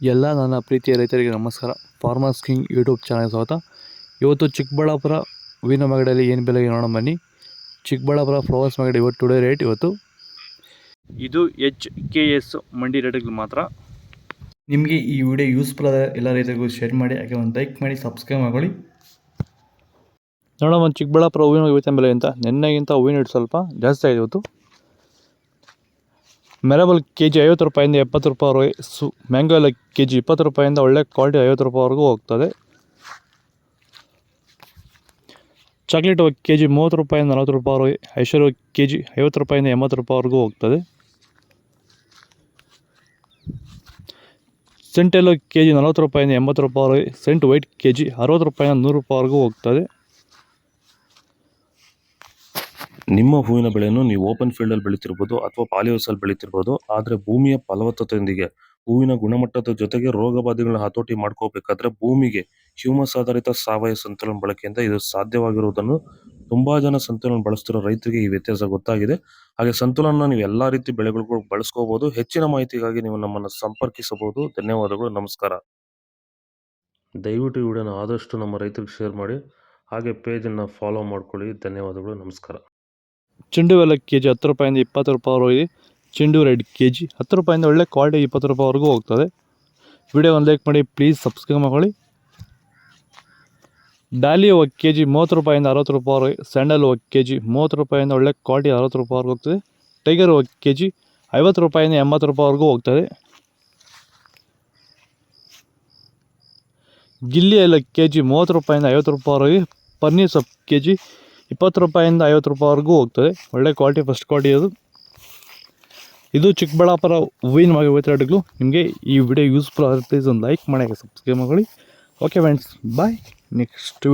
ಎಲ್ಲ ನನ್ನ ಪ್ರೀತಿಯ ರೈತರಿಗೆ ನಮಸ್ಕಾರ. ಫಾರ್ಮರ್ಸ್ ಕಿಂಗ್ ಯೂಟ್ಯೂಬ್ ಚಾನಲ್ ಸ್ವಾಗತ. ಇವತ್ತು ಚಿಕ್ಕಬಳ್ಳಾಪುರ ಹೂವಿನ ಮಾರ್ಕೆಟಲ್ಲಿ ಏನು ಬೆಲೆಗೆ ನೋಡೋಣ ಬನ್ನಿ. ಚಿಕ್ಕಬಳ್ಳಾಪುರ ಫ್ಲವರ್ಸ್ ಮಾರ್ಕೆಟ್ ಇವತ್ತು ಟುಡೇ ರೇಟ್ ಇವತ್ತು ಇದು HKS ಮಂಡಿ ರೇಟ್ಗಳು ಮಾತ್ರ. ನಿಮಗೆ ಈ ವಿಡಿಯೋ ಯೂಸ್ಫುಲ್ ಆದ ಎಲ್ಲ ರೈತರಿಗೂ ಶೇರ್ ಮಾಡಿ, ಹಾಗೆ ಒಂದು ಲೈಕ್ ಮಾಡಿ, ಸಬ್ಸ್ಕ್ರೈಬ್ ಮಾಡ್ಕೊಳ್ಳಿ. ನೋಡೋಣ ಚಿಕ್ಕಬಳ್ಳಾಪುರ ಹೂವಿನ ಇವತ್ತಿನ ಬೆಲೆ ಅಂತ. ನಿನ್ನೆಗಿಂತ ಹೂವಿನ ರೇಟ್ ಸ್ವಲ್ಪ ಜಾಸ್ತಿ ಆಗಿದೆ ಇವತ್ತು. ಮೆರಬಲ್ ಕೆಜಿ 50 ರೂಪಾಯಿಂದ 70 ರೂಪಾಯಿವರೆಗೆ, ಮ್ಯಾಂಗೋ ಎಲ್ಲ ಕೆಜಿ 20 ರೂಪಾಯಿಂದ ಒಳ್ಳೆ ಕ್ವಾಲಿಟಿ 50 ರೂಪಾಯಿವರೆಗೂ ಹೋಗ್ತದೆ. ಚಾಕ್ಲೇಟ್ ಕೆಜಿ 30 ರೂಪಾಯಿಂದ 40 ರೂಪಾಯಿವರೆಗೆ, ಐಶ್ವರ್ಯ ಕೆಜಿ 50 ರೂಪಾಯಿಂದ 80 ರೂಪಾಯಿವರೆಗೂ ಹೋಗ್ತದೆ. ಸೆಂಟ್ ಎಲ್ಲೋ ಕೆಜಿ 40 ರೂಪಾಯಿಂದ 80 ರೂಪಾಯಿವರೆಗೆ, ಸೆಂಟ್ ವೈಟ್ ಕೆಜಿ 60 ರೂಪಾಯಿಂದ 100 ರೂಪಾಯಿವರೆಗೂ ಹೋಗ್ತದೆ. ನಿಮ್ಮ ಹೂವಿನ ಬೆಳೆಯನ್ನು ನೀವು ಓಪನ್ ಫೀಲ್ಡಲ್ಲಿ ಬೆಳೀತಿರ್ಬೋದು ಅಥವಾ ಪಾಲಿ ಹೌಸಲ್ಲಿ ಬೆಳೀತಿರ್ಬೋದು. ಆದರೆ ಭೂಮಿಯ ಫಲವತ್ತತೆಯೊಂದಿಗೆ ಹೂವಿನ ಗುಣಮಟ್ಟದ ಜೊತೆಗೆ ರೋಗ ಬಾಧೆಗಳನ್ನ ಹತೋಟಿ ಮಾಡ್ಕೋಬೇಕಾದ್ರೆ ಭೂಮಿಗೆ ಹ್ಯೂಮಸ್ ಆಧಾರಿತ ಸಾವಯವ ಸಂತುಲನ ಬಳಕೆಯಿಂದ ಇದು ಸಾಧ್ಯವಾಗಿರುವುದನ್ನು ತುಂಬಾ ಜನ ಸಂತುಲನ ಬಳಸ್ತಿರೋ ರೈತರಿಗೆ ಈ ವ್ಯತ್ಯಾಸ ಗೊತ್ತಾಗಿದೆ. ಹಾಗೆ ಸಂತುಲನ ನೀವು ಎಲ್ಲಾ ರೀತಿ ಬೆಳೆಗಳಿಗೂ ಬಳಸ್ಕೋಬಹುದು. ಹೆಚ್ಚಿನ ಮಾಹಿತಿಗಾಗಿ ನೀವು ನಮ್ಮನ್ನು ಸಂಪರ್ಕಿಸಬಹುದು. ಧನ್ಯವಾದಗಳು, ನಮಸ್ಕಾರ. ದಯವಿಟ್ಟು ಈ ವಿಡಿಯೋನ ಆದಷ್ಟು ನಮ್ಮ ರೈತರಿಗೆ ಶೇರ್ ಮಾಡಿ, ಹಾಗೆ ಪೇಜನ್ನು ಫಾಲೋ ಮಾಡ್ಕೊಳ್ಳಿ. ಧನ್ಯವಾದಗಳು, ನಮಸ್ಕಾರ. ಚೆಂಡು ಎಲ್ಲ ಕೆಜಿ 10 ರೂಪಾಯಿಂದ 20 ರೂಪಾಯಿವರೆಗೆ, ಚೆಂಡು ರೆಡ್ ಕೆಜಿ 10 ರೂಪಾಯಿಂದ ಒಳ್ಳೆ ಕ್ವಾಲಿಟಿ 20 ರೂಪಾಯಿವರೆಗೂ ಹೋಗ್ತದೆ. ವಿಡಿಯೋ ಒಂದು ಲೈಕ್ ಮಾಡಿ, ಪ್ಲೀಸ್ ಸಬ್ಸ್ಕ್ರೈಬ್ ಮಾಡ್ಕೊಳ್ಳಿ. ಡಾಲಿ ಕೆಜಿ 30 ರೂಪಾಯಿಂದ 60 ರೂಪಾಯಿವರೆಗೆ, ಸ್ಯಾಂಡಲ್ ಕೆಜಿ 30 ರೂಪಾಯಿಂದ ಒಳ್ಳೆ ಕ್ವಾಲಿಟಿ 60 ರೂಪಾಯಿವರೆಗೂ ಹೋಗ್ತದೆ. ಟೈಗರ್ ಕೆಜಿ 50 ರೂಪಾಯಿಂದ 80 ರೂಪಾಯಿವರೆಗೂ ಹೋಗ್ತದೆ. ಗಿಲ್ಲಿ ಎಲ್ಲ ಕೆಜಿ 30 ರೂಪಾಯಿಂದ 50 ರೂಪಾಯಿವರೆಗೆ, ಪನ್ನೀರ್ ಸೊಪ್ಪು ಕೆಜಿ 20 ರೂಪಾಯಿಂದ 50 ರೂಪಾಯಿವರೆಗೂ ಹೋಗ್ತದೆ. ಒಳ್ಳೆ ಕ್ವಾಲಿಟಿ, ಫಸ್ಟ್ ಕ್ವಾಲಿಟಿ ಅದು. ಇದು ಚಿಕ್ಕಬಳ್ಳಾಪುರ ಹೂವಿನ ಮಾರ್ಕೆಟ್ ರೇಟ್ಗಳು. ನಿಮಗೆ ಈ ವಿಡಿಯೋ ಯೂಸ್ಫುಲ್ ಆದರೆ ಪ್ಲೀಸ್ ಒಂದು ಲೈಕ್ ಮಾಡಿ, ಸಬ್ಸ್ಕ್ರೈಬ್ ಮಾಡ್ಕೊಳ್ಳಿ. ಓಕೆ ಫ್ರೆಂಡ್ಸ್, ಬಾಯ್. ನೆಕ್ಸ್ಟ್